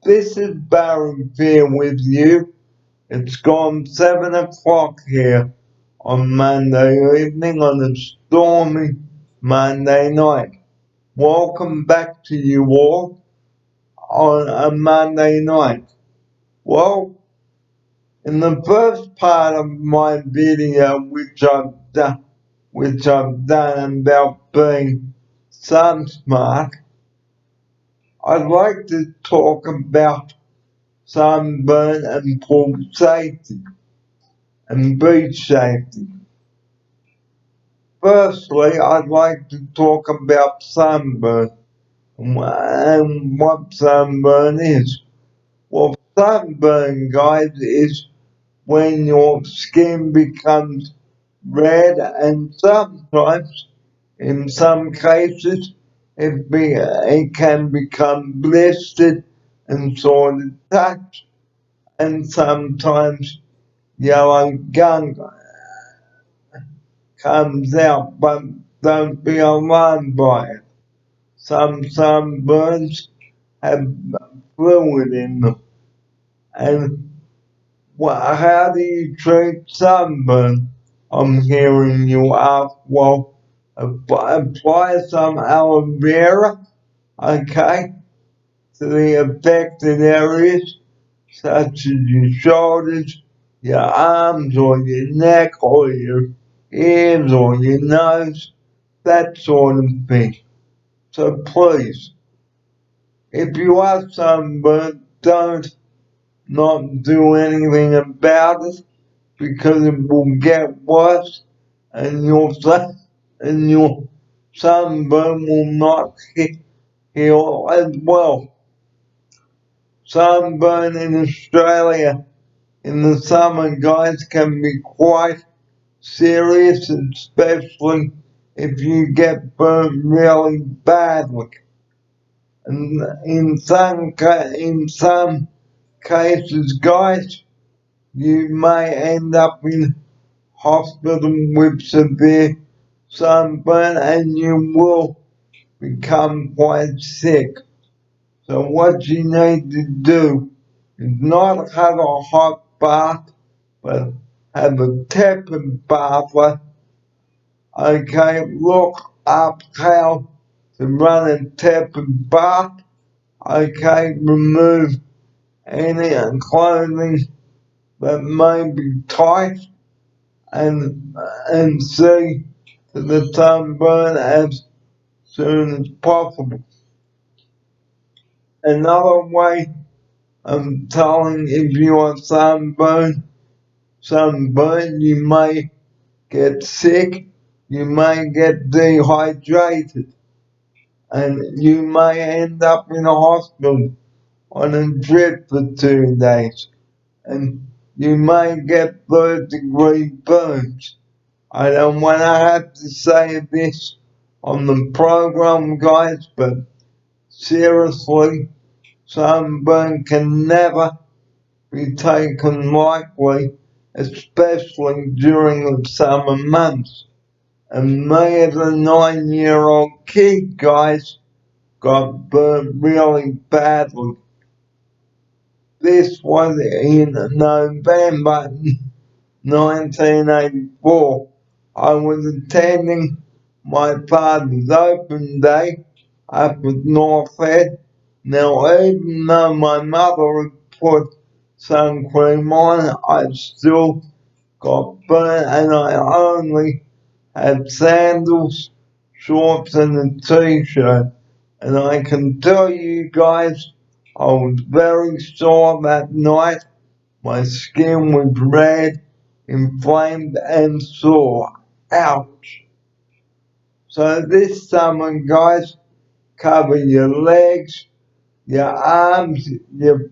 This is Barry here with you. It's gone 7 o'clock here on Monday evening on a stormy Monday night. Welcome back to you all on a Monday night. Well, in the first part of my video, which I've done about being sun smart, I'd like to talk about sunburn and pool safety and beach safety. Firstly, I'd like to talk about sunburn and what sunburn is. Well, sunburn, guys, is when your skin becomes red and sometimes, in some cases, it can become blistered and sort of touched, and sometimes yellow gunk comes out, but don't be alarmed by it. Some sunburns have fluid in them. And how do you treat sunburn? I'm hearing you ask. Well, apply some aloe vera, okay, to the affected areas, such as your shoulders, your arms, or your neck, or your ears, or your nose, that sort of thing. So please, if you are sunburned, don't not do anything about it because it will get worse and your sunburn will not heal as well. Sunburn in Australia in the summer, guys, can be quite serious, especially if you get burnt really badly. And in some cases, guys, you may end up in hospital with severe sunburn and you will become quite sick. So what you need to do is not have a hot bath, but have a tepid bath. Okay, look up how to run a tepid bath. Okay, remove any clothing that may be tight and see to the sunburn as soon as possible. Another way of telling if you are sunburn, you may get sick, you may get dehydrated, and you may end up in a hospital on a drip for 2 days, and you may get third-degree burns. I don't want to have to say this on the program, guys, but seriously, sunburn can never be taken lightly, especially during the summer months. And me as a 9-year-old kid, guys, got burnt really badly. This was in November 1984. I was attending my father's open day up at North Head. Now, even though my mother had put sun cream on, I still got burnt and I only had sandals, shorts and a t-shirt. And I can tell you guys, I was very sore that night. My skin was red, inflamed and sore. Ouch. So this summer, guys, cover your legs, your arms, your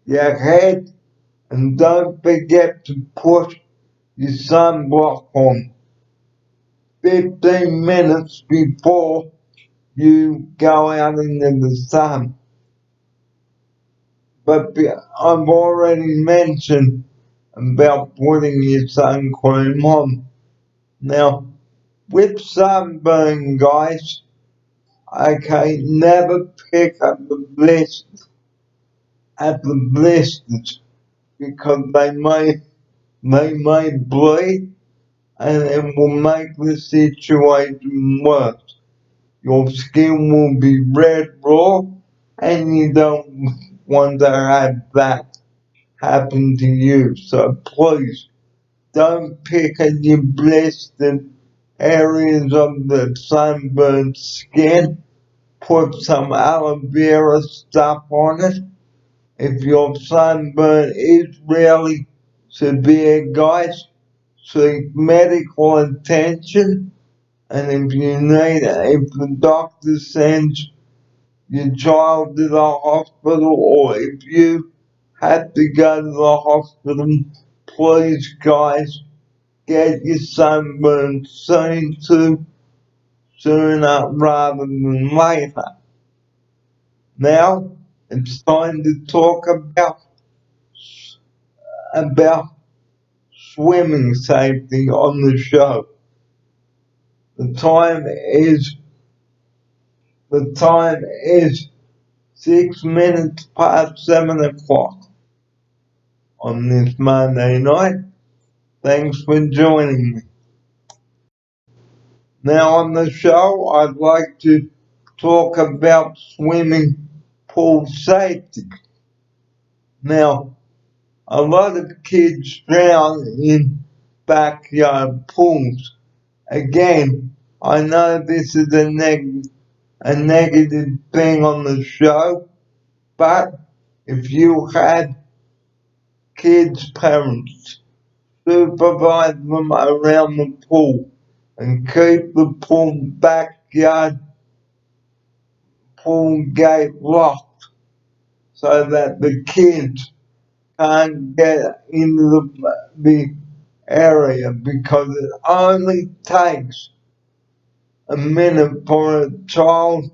head, and don't forget to put your sunblock on 15 minutes before you go out into the sun. But I've already mentioned about putting your sun cream on. Now, with sunburn, guys, okay, never pick up the blisters. at the blisters because they may bleed and it will make the situation worse. Your skin will be red raw and you don't want to have that happen to you. So please don't pick at your blistered areas of the sunburned skin. Put some aloe vera stuff on it. If your sunburn is really severe, guys, seek medical attention. And if the doctor sends your child to the hospital, or if you have to go to the hospital, please, guys, get your sunburn sooner rather than later. Now, it's time to talk about swimming safety on the show. The time is the time is 6 minutes past 7 o'clock on this Monday night. Thanks for joining me. Now on the show, I'd like to talk about swimming pool safety. Now, a lot of kids drown in backyard pools. Again, I know this is a negative thing on the show, but if you had kids' parents, supervise them around the pool and keep the pool gate locked so that the kids can't get into the area because it only takes a minute for a child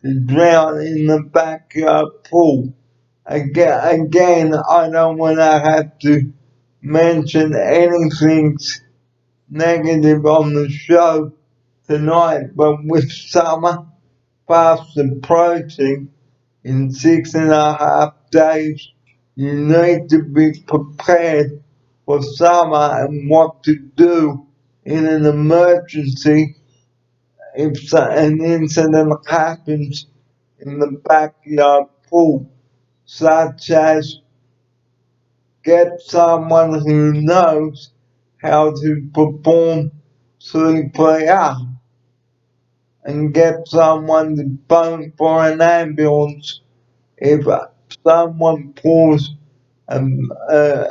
to drown in the backyard pool. Again, I don't want to have to mention anything negative on the show tonight, but with summer fast approaching in 6.5 days, you need to be prepared for summer and what to do in an emergency if an incident happens in the backyard pool, such as get someone who knows how to perform CPR and get someone to phone for an ambulance if someone pulls a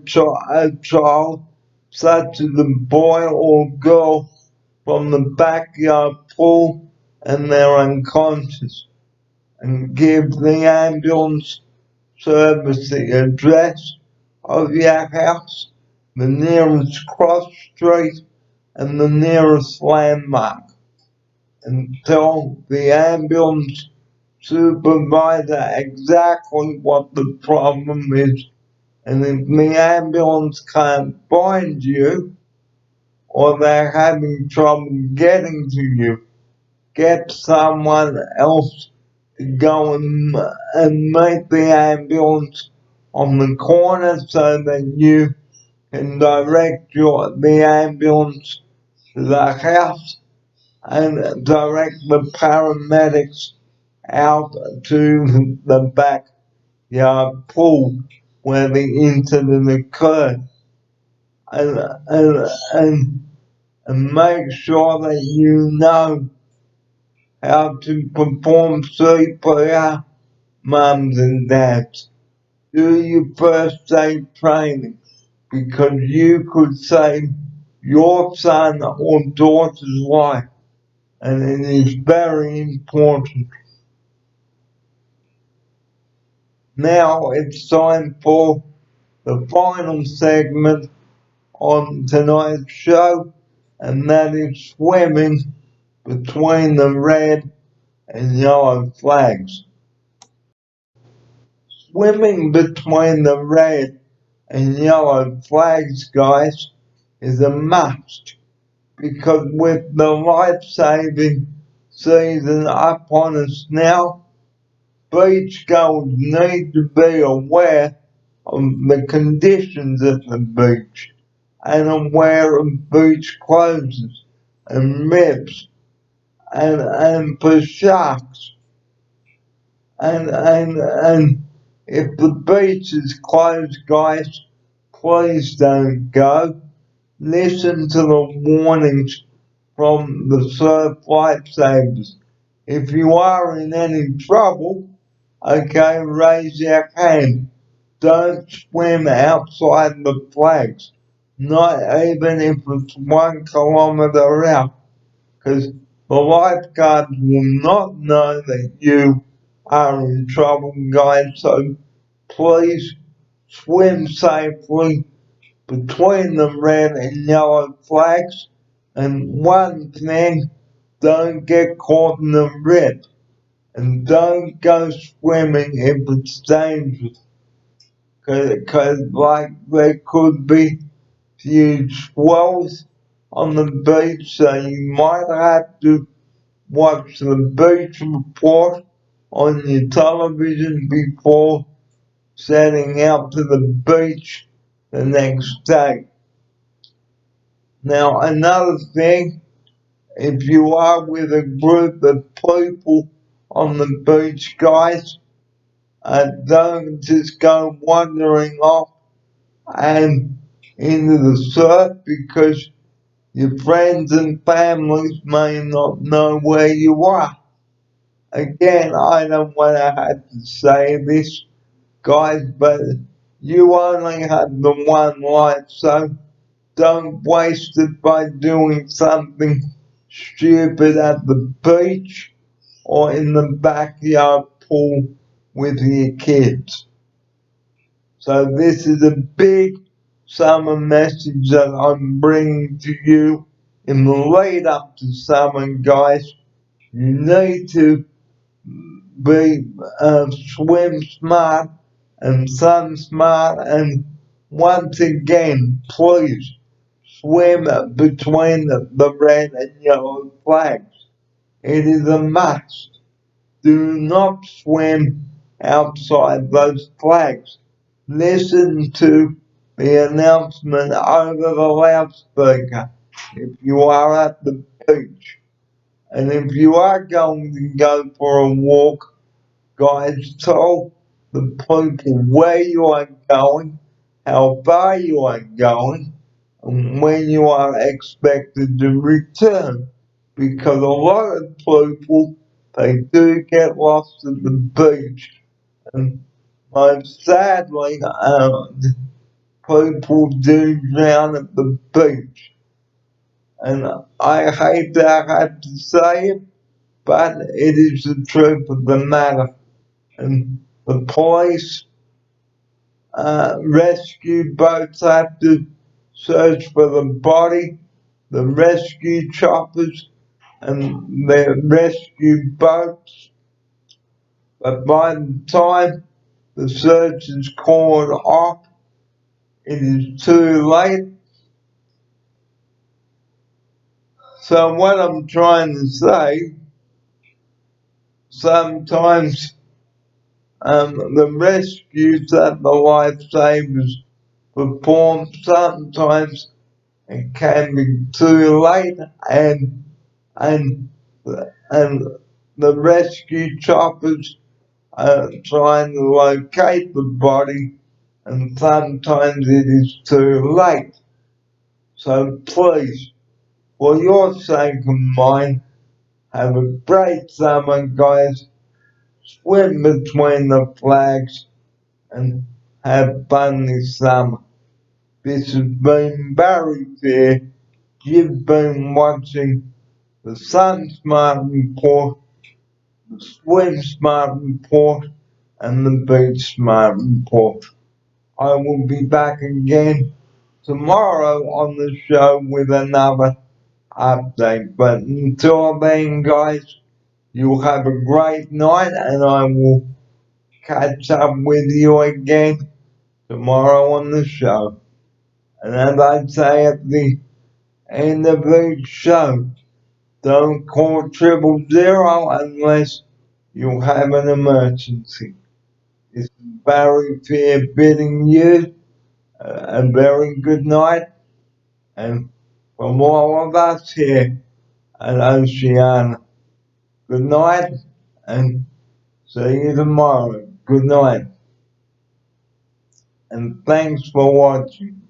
child, such as a boy or girl, from the backyard pool and they're unconscious, and give the ambulance service the address of your house, the nearest cross street, and the nearest landmark, and tell the ambulance supervisor exactly what the problem is. And if the ambulance can't find you, or they're having trouble getting to you, get someone else to go and meet the ambulance on the corner so that you can direct the ambulance to the house and direct the paramedics out to the backyard pool where the incident occurred. And, and, and, and make sure that you know how to perform CPR, mums and dads. Do your first aid training because you could save your son or daughter's life, and it is very important. Now it's time for the final segment on tonight's show, and that is swimming between the red and yellow flags. Swimming between the red and yellow flags, guys, is a must because with the life-saving season up on us now, beachgoers need to be aware of the conditions at the beach and aware of beach closures and rips and for sharks. And if the beach is closed, guys, please don't go. Listen to the warnings from the surf lifesavers. If you are in any trouble, okay, raise your hand. Don't swim outside the flags, not even if it's 1 kilometer out, because the lifeguards will not know that you are in trouble, guys. So please swim safely between the red and yellow flags. And one thing, don't get caught in the rip. And don't go swimming if it's dangerous. Because like there could be huge swells on the beach, so you might have to watch the beach report on your television before setting out to the beach the next day. Now, another thing, if you are with a group of people on the beach, guys, don't just go wandering off and into the surf because your friends and families may not know where you are. Again, I don't want to have to say this, guys, but you only have the one life, so don't waste it by doing something stupid at the beach or in the backyard pool with your kids. So this is a big summer message that I'm bringing to you in the lead up to summer, guys. You need to be swim smart and sun smart, and once again, please swim between the red and yellow flags. It is a must. Do not swim outside those flags. Listen to the announcement over the loudspeaker if you are at the beach. And if you are going to go for a walk, guys, tell the people where you are going, how far you are going, and when you are expected to return. Because a lot of people, they do get lost at the beach. And most sadly, people do drown at the beach. And I hate that I have to say it, but it is the truth of the matter. And the police rescue boats have to search for the body, the rescue choppers, and the rescue boats. But by the time the search is called off, it is too late. So what I'm trying to say, sometimes the rescues that the lifesavers perform, sometimes it can be too late, and and the rescue choppers are trying to locate the body, and sometimes it is too late. So please, for your sake and mine, have a great summer, guys. Swim between the flags and have fun this summer. This has been Barry here. You've been watching the Sun Smart Report, the Swim Smart Report, and the Beach Smart Report. I will be back again tomorrow on the show with another update. But until then, guys, you have a great night, and I will catch up with you again tomorrow on the show. And as I say at the end of each show, don't call 000 unless you have an emergency. It's very clear bidding you a very good night, and from all of us here at Oceana, good night, and see you tomorrow. Good night, and thanks for watching.